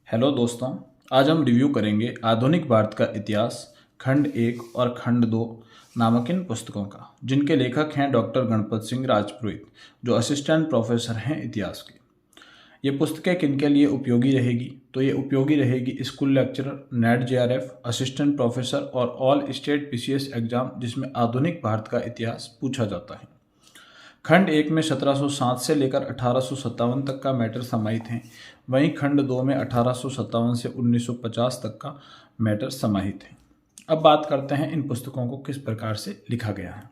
Hello दोस्तों, आज हम रिव्यू करेंगे आधुनिक भारत का इतिहास खंड 1 और खंड 2 नामक इन पुस्तकों का, जिनके लेखक हैं डॉक्टर गणपत सिंह राजपुरोहित, जो असिस्टेंट प्रोफेसर हैं इतिहास के। ये पुस्तकें किनके लिए उपयोगी रहेगी? तो ये उपयोगी रहेगी school lecturer, net JRF, assistant professor और ऑल स्टेट पीसीएस एग्जाम जिसमें आधुनिक भारत का इतिहास पूछा जाता है। खंड 1 में 1707 से लेकर 1857 तक का मैटर समाहित है, वहीं खंड 2 में 1857 से 1950 तक का मैटर समाहित है। अब बात करते हैं इन पुस्तकों को किस प्रकार से लिखा गया है।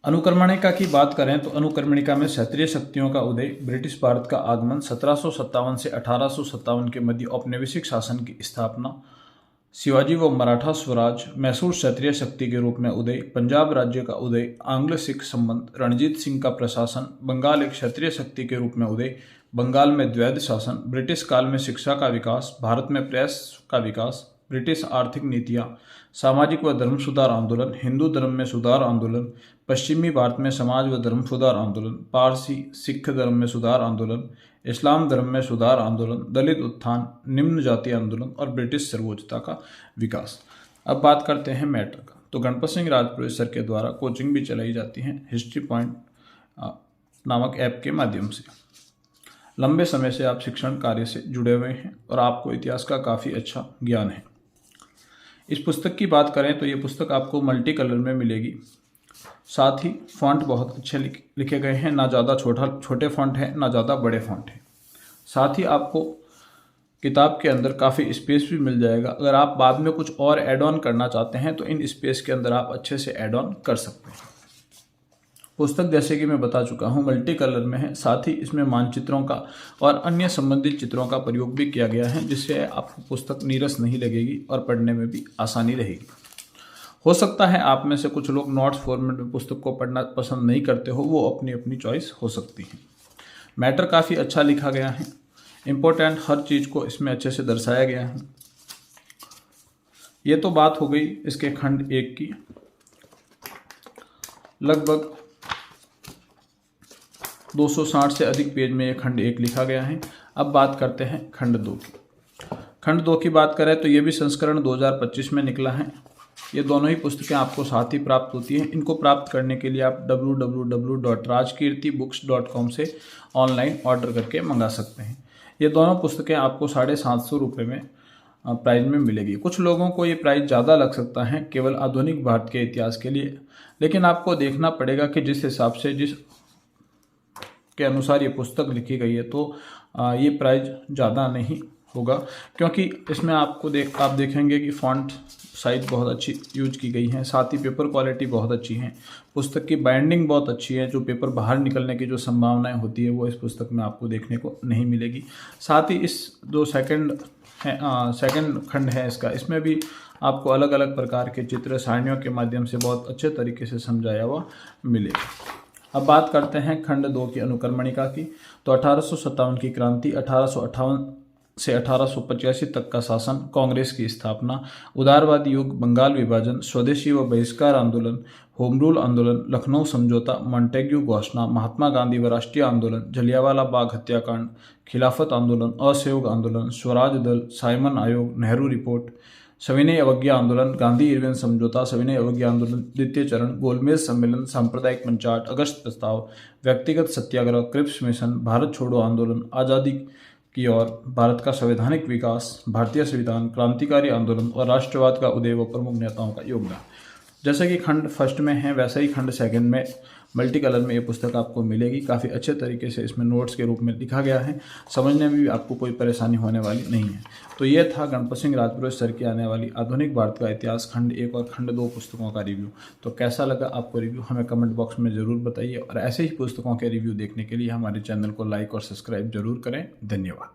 अनुक्रमणिका की बात करें तो अनुक्रमणिका में क्षत्रिय शक्तियों का उदय, ब्रिटिश भारत का आगमन, 1757 से 1857 के मध्य औपनिवेशिक शासन की स्थापना, शिवाजी व मराठा स्वराज, मैसूर क्षत्रिय शक्ति के रूप में उदय, पंजाब राज्य का उदय, आंग्ल सिख संबंध, रणजीत सिंह का प्रशासन, बंगाल एक क्षत्रिय शक्ति के रूप में उदय, बंगाल में द्वैध शासन, ब्रिटिश काल में शिक्षा का विकास, भारत में प्रेस का विकास, ब्रिटिश आर्थिक नीतियाँ, सामाजिक व धर्म सुधार आंदोलन, हिंदू धर्म में सुधार आंदोलन, पश्चिमी भारत में समाज व धर्म सुधार आंदोलन, पारसी सिख धर्म में सुधार आंदोलन, इस्लाम धर्म में सुधार आंदोलन, दलित उत्थान, निम्न जाति आंदोलन और ब्रिटिश सर्वोच्चता का विकास। अब बात करते हैं मैटर का। तो गणपत सिंह राजपुरोहित सर के द्वारा कोचिंग भी चलाई जाती है हिस्ट्री पॉइंट नामक ऐप के माध्यम से। लंबे समय से आप शिक्षण कार्य से जुड़े हुए हैं और आपको इतिहास का काफ़ी अच्छा ज्ञान है। इस पुस्तक की बात करें तो ये पुस्तक आपको मल्टी कलर में मिलेगी, साथ ही फॉन्ट बहुत अच्छे लिखे गए हैं, ना ज़्यादा छोटे फॉन्ट हैं ना ज़्यादा बड़े फॉन्ट हैं। साथ ही आपको किताब के अंदर काफ़ी स्पेस भी मिल जाएगा। अगर आप बाद में कुछ और ऐड ऑन करना चाहते हैं तो इन स्पेस के अंदर आप अच्छे से ऐड ऑन कर सकते हैं। पुस्तक जैसे कि मैं बता चुका हूँ मल्टी कलर में है, साथ ही इसमें मानचित्रों का और अन्य संबंधित चित्रों का प्रयोग भी किया गया है, जिससे आपको पुस्तक नीरस नहीं लगेगी और पढ़ने में भी आसानी रहेगी। हो सकता है आप में से कुछ लोग नोट्स फॉर्मेट में पुस्तक को पढ़ना पसंद नहीं करते हो, वो अपनी अपनी चॉइस हो सकती है। मैटर काफ़ी अच्छा लिखा गया है, इम्पोर्टेंट हर चीज़ को इसमें अच्छे से दर्शाया गया है। ये तो बात हो गई इसके खंड 1 की। लगभग 260 से अधिक पेज में ये खंड 1 लिखा गया है। अब बात करते हैं खंड 2 की। खंड 2 की बात करें तो ये भी संस्करण 2025 में निकला है। ये दोनों ही पुस्तकें आपको साथ ही प्राप्त होती हैं। इनको प्राप्त करने के लिए आप www.rajkirtibooks.com से ऑनलाइन ऑर्डर करके मंगा सकते हैं। ये दोनों पुस्तकें आपको 750 रुपये में प्राइस में मिलेगी। कुछ लोगों को ये प्राइस ज़्यादा लग सकता है केवल आधुनिक भारत के इतिहास के लिए, लेकिन आपको देखना पड़ेगा कि जिस हिसाब से जिस के अनुसार ये पुस्तक लिखी गई है तो ये प्राइस ज़्यादा नहीं होगा, क्योंकि इसमें आप देखेंगे कि फॉन्ट साइज बहुत अच्छी यूज की गई है, साथ ही पेपर क्वालिटी बहुत अच्छी है, पुस्तक की बाइंडिंग बहुत अच्छी है। जो पेपर बाहर निकलने की जो संभावनाएं होती है वो इस पुस्तक में आपको देखने को नहीं मिलेगी। साथ ही इस जो सेकंड खंड है इसका, इसमें भी आपको अलग अलग प्रकार के चित्र सारणियों के माध्यम से बहुत अच्छे तरीके से समझाया हुआ मिलेगा। अब बात करते हैं खंड 2 की अनुक्रमणिका की। तो 1857 की क्रांति, 1858 से 1885 तक का शासन, कांग्रेस की स्थापना, उदारवादी युग, बंगाल विभाजन, स्वदेशी व बहिष्कार आंदोलन, होम रूल आंदोलन, लखनऊ समझौता, मॉन्टेग्यू घोषणा, महात्मा गांधी व राष्ट्रीय आंदोलन, जलियांवाला बाग हत्याकांड, खिलाफत आंदोलन, असहयोग आंदोलन, स्वराज दल, साइमन आयोग, नेहरू रिपोर्ट, सविनय अवज्ञा आंदोलन, गांधी इरविन समझौता, सविनय अवज्ञा आंदोलन, द्वितीय चरण, गोलमेज सम्मेलन, सांप्रदायिक पंचायत, अगस्त प्रस्ताव, व्यक्तिगत सत्याग्रह, क्रिप्स मिशन, भारत छोड़ो आंदोलन, आज़ादी की ओर, भारत का संवैधानिक विकास, भारतीय संविधान, क्रांतिकारी आंदोलन और राष्ट्रवाद का उदय व प्रमुख नेताओं का योगदान। जैसे कि खंड फर्स्ट में है वैसे ही खंड सेकंड में मल्टी कलर में ये पुस्तक आपको मिलेगी। काफ़ी अच्छे तरीके से इसमें नोट्स के रूप में लिखा गया है, समझने में भी आपको कोई परेशानी होने वाली नहीं है। तो ये था गणपत सिंह राजपुरोहित सर की आने वाली आधुनिक भारत का इतिहास खंड 1 और खंड 2 पुस्तकों का रिव्यू। तो कैसा लगा आपको रिव्यू, हमें कमेंट बॉक्स में ज़रूर बताइए और ऐसे ही पुस्तकों के रिव्यू देखने के लिए हमारे चैनल को लाइक और सब्सक्राइब जरूर करें। धन्यवाद।